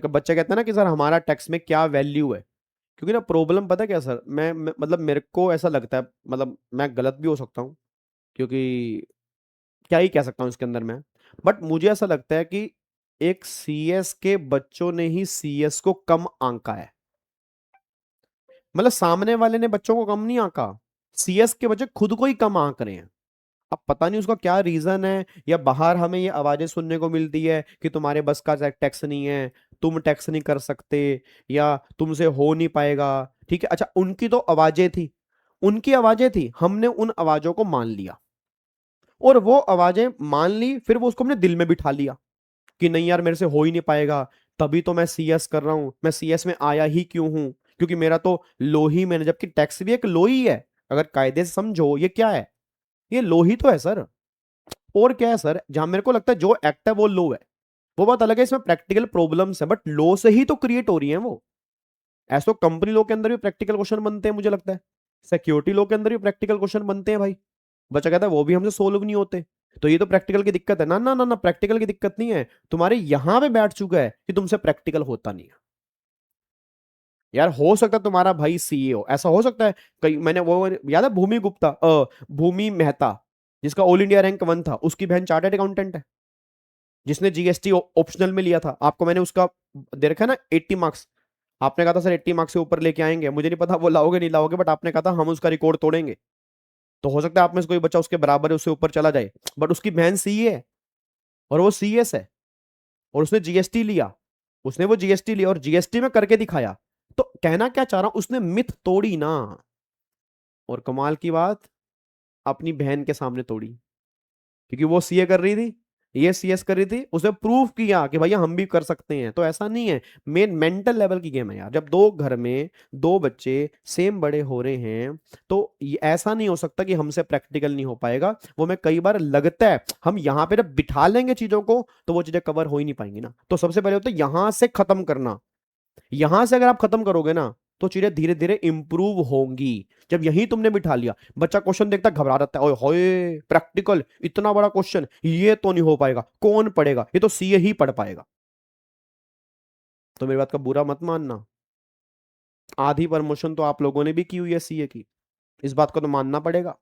बच्चे कहते हैं ना कि सर हमारा टैक्स में क्या वैल्यू है, क्योंकि ना प्रॉब्लम पता है क्या सर, मतलब मेरे को ऐसा लगता है, मतलब मैं गलत भी हो सकता हूँ, क्योंकि क्या ही कह सकता हूँ इसके अंदर मैं, बट मुझे ऐसा लगता है कि एक सीएस के बच्चों ने ही सीएस को कम आंका है। मतलब सामने वाले ने बच्चों को कम नहीं आंका, सीएस के बच्चे खुद को ही कम आंक रहे हैं। अब पता नहीं उसका क्या रीजन है, या बाहर हमें ये आवाजें सुनने को मिलती है कि तुम्हारे बस का टैक्स नहीं है, तुम टैक्स नहीं कर सकते, या तुमसे हो नहीं पाएगा। ठीक है, अच्छा उनकी तो आवाजें थी, उनकी आवाजें थी, हमने उन आवाजों को मान लिया, और वो आवाजें मान ली, फिर वो उसको हमने दिल में बिठा लिया कि नहीं यार मेरे से हो ही नहीं पाएगा, तभी तो मैं सीएस कर रहा हूं, मैं सीएस में आया ही क्यों हूं, क्योंकि मेरा तो लो ही मैंने, जबकि टैक्स भी एक लो ही है। अगर कायदे से समझो ये क्या है, ये लो ही तो है सर। और क्या है सर, जहां मेरे को लगता है जो एक्ट है वो लो है, वो बात अलग है, इसमें प्रैक्टिकल प्रॉब्लम्स है, बट लो से ही तो क्रिएट हो रही है वो। ऐसा तो कंपनी लो के अंदर भी प्रैक्टिकल क्वेश्चन बनते हैं मुझे लगता है, सिक्योरिटी लो के अंदर भी प्रैक्टिकल क्वेश्चन बनते हैं भाई। बच्चा कहता है वो भी हमसे सोल्व नहीं होते। तो ये तो प्रैक्टिकल की दिक्कत है ना, ना ना ना, प्रैक्टिकल की दिक्कत नहीं है, तुम्हारे यहां पे बैठ चुका है कि तुमसे प्रैक्टिकल होता नहीं है। यार हो सकता है तुम्हारा भाई सीईओ, ऐसा हो सकता है। कई मैंने वो याद है भूमि गुप्ता, भूमि मेहता, जिसका ऑल इंडिया रैंक 1 था, उसकी बहन चार्टर्ड अकाउंटेंट है, जिसने जीएसटी ऑप्शनल में लिया था। आपको मैंने उसका दे रखा है ना 80 मार्क्स, आपने कहा था सर 80 मार्क्स से ऊपर लेके आएंगे, मुझे नहीं पता वो लाओगे नहीं लाओगे, बट आपने कहा था हम उसका रिकॉर्ड तोड़ेंगे। तो हो सकता है आप में से कोई बच्चा उसके बराबर है, उससे ऊपर चला जाए, बट उसकी बहन सीए है और वो सीएस है, और उसने जीएसटी लिया, उसने वो जीएसटी लिया और जीएसटी में करके दिखाया। तो कहना क्या चाह रहा हूं, उसने मिथ तोड़ी ना, और कमाल की बात, अपनी बहन के सामने तोड़ी, क्योंकि वो सीए कर रही थी, ये सीएस कर रही थी, उसने प्रूफ किया कि भैया हम भी कर सकते हैं। तो ऐसा नहीं है, मेन मेंटल लेवल की गेम है यार, जब दो घर में दो बच्चे सेम बड़े हो रहे हैं, तो ये ऐसा नहीं हो सकता कि हमसे प्रैक्टिकल नहीं हो पाएगा। वो मैं कई बार लगता है हम यहां पे जब बिठा लेंगे चीजों को, तो वो चीजें कवर हो ही नहीं पाएंगी ना। तो सबसे पहले होता है यहां से खत्म करना, यहां से अगर आप खत्म करोगे ना, तो चीजें धीरे धीरे इंप्रूव होंगी। जब यही तुमने बिठा लिया, बच्चा क्वेश्चन देखता घबरा जाता है, ओए होए प्रैक्टिकल इतना बड़ा क्वेश्चन, ये तो नहीं हो पाएगा, कौन पढ़ेगा, ये तो सीए ही पढ़ पाएगा। तो मेरी बात का बुरा मत मानना, आधी प्रमोशन तो आप लोगों ने भी की हुई है सीए की, इस बात को तो मानना पड़ेगा।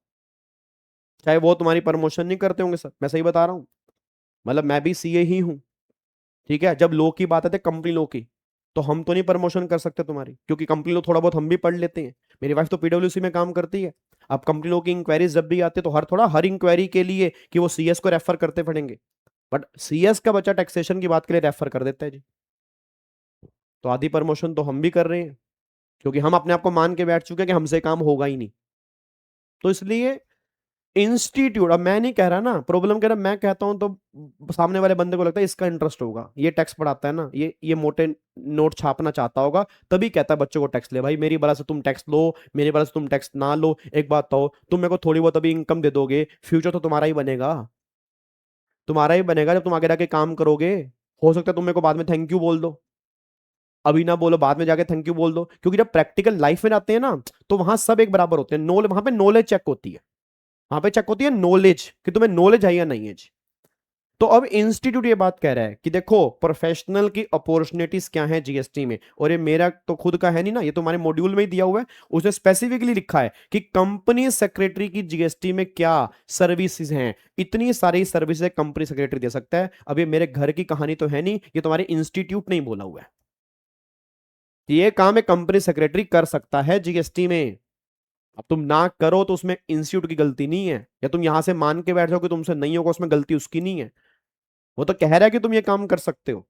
चाहे वो तुम्हारी प्रमोशन नहीं करते होंगे सर, मैं सही बता रहा हूं, मतलब मैं भी सीए ही हूं। ठीक है, जब लो की बात आती है कंपनी लो की, तो हम तो नहीं प्रमोशन कर सकते तुम्हारी, क्योंकि कंपनी लो थोड़ा बहुत हम भी पढ़ लेते हैं। मेरी वाइफ तो पीडब्ल्यूसी में काम करती है। अब कंपनी लो की इंक्वायरीज जब भी आती है, तो हर इंक्वायरी के लिए कि वो सीएस को रेफर करते पड़ेंगे, बट सीएस का बच्चा टैक्सेशन की बात के लिए रेफर कर देता है जी। तो आधी प्रमोशन तो हम भी कर रहे हैं, क्योंकि हम अपने आप को मान के बैठ चुके हैं कि हमसे काम होगा ही नहीं। तो इसलिए इंस्टीट्यूट, अब मैं नहीं कह रहा ना, प्रॉब्लम कह रहा मैं कहता हूं तो सामने वाले बंदे को लगता है इसका इंटरेस्ट होगा, ये टैक्स पढ़ाता है ना, ये मोटे नोट छापना चाहता होगा, तभी कहता है बच्चों को टैक्स ले। भाई मेरी बला से तुम टैक्स लो, मेरी बला से तुम टैक्स ना लो, एक बात तो तुम मेरे को थोड़ी बहुत अभी इनकम दे दोगे, फ्यूचर तो तुम्हारा ही बनेगा, तुम्हारा ही बनेगा जब तुम आगे जाके काम करोगे। हो सकता है तुम मेरे को बाद में थैंक यू बोल दो, अभी ना बोलो, बाद में जाके थैंक यू बोल दो, क्योंकि जब प्रैक्टिकल लाइफ में आते हैं ना, तो वहां सब एक बराबर होते हैं, वहां पे नॉलेज चेक होती है, वहां पे चेक होती है नॉलेज कि तुम्हें नॉलेज है या नहीं है जी। तो अब इंस्टीट्यूट ये बात कह रहा है कि देखो प्रोफेशनल की अपॉर्चुनिटीज क्या है जीएसटी में, और ये मेरा तो खुद का है नहीं ना, ये तो हमारे मॉड्यूल में ही दिया हुआ है, उसने स्पेसिफिकली लिखा है कि कंपनी सेक्रेटरी की जीएसटी में क्या सर्विसेज हैं। इतनी सारी सर्विसेज कंपनी सेक्रेटरी दे सकता है। अब ये मेरे घर की कहानी तो है नहीं, ये तुम्हारे इंस्टीट्यूट ने ही बोला हुआ है कि ये काम एक कंपनी सेक्रेटरी कर सकता है जीएसटी में। अब तुम ना करो तो उसमें इंस्टीट्यूट की गलती नहीं है, या तुम यहां से मान के बैठ जाओ कि तुमसे नहीं होगा, उसमें गलती उसकी नहीं है। वो तो कह रहा है कि तुम ये काम कर सकते हो,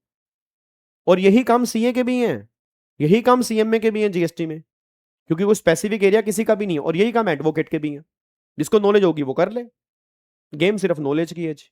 और यही काम सीए के भी हैं, यही काम सीएमए के भी हैं जीएसटी में, क्योंकि वो स्पेसिफिक एरिया किसी का भी नहीं है, और यही काम एडवोकेट के भी है। जिसको नॉलेज होगी वो कर ले, गेम सिर्फ नॉलेज की है जी।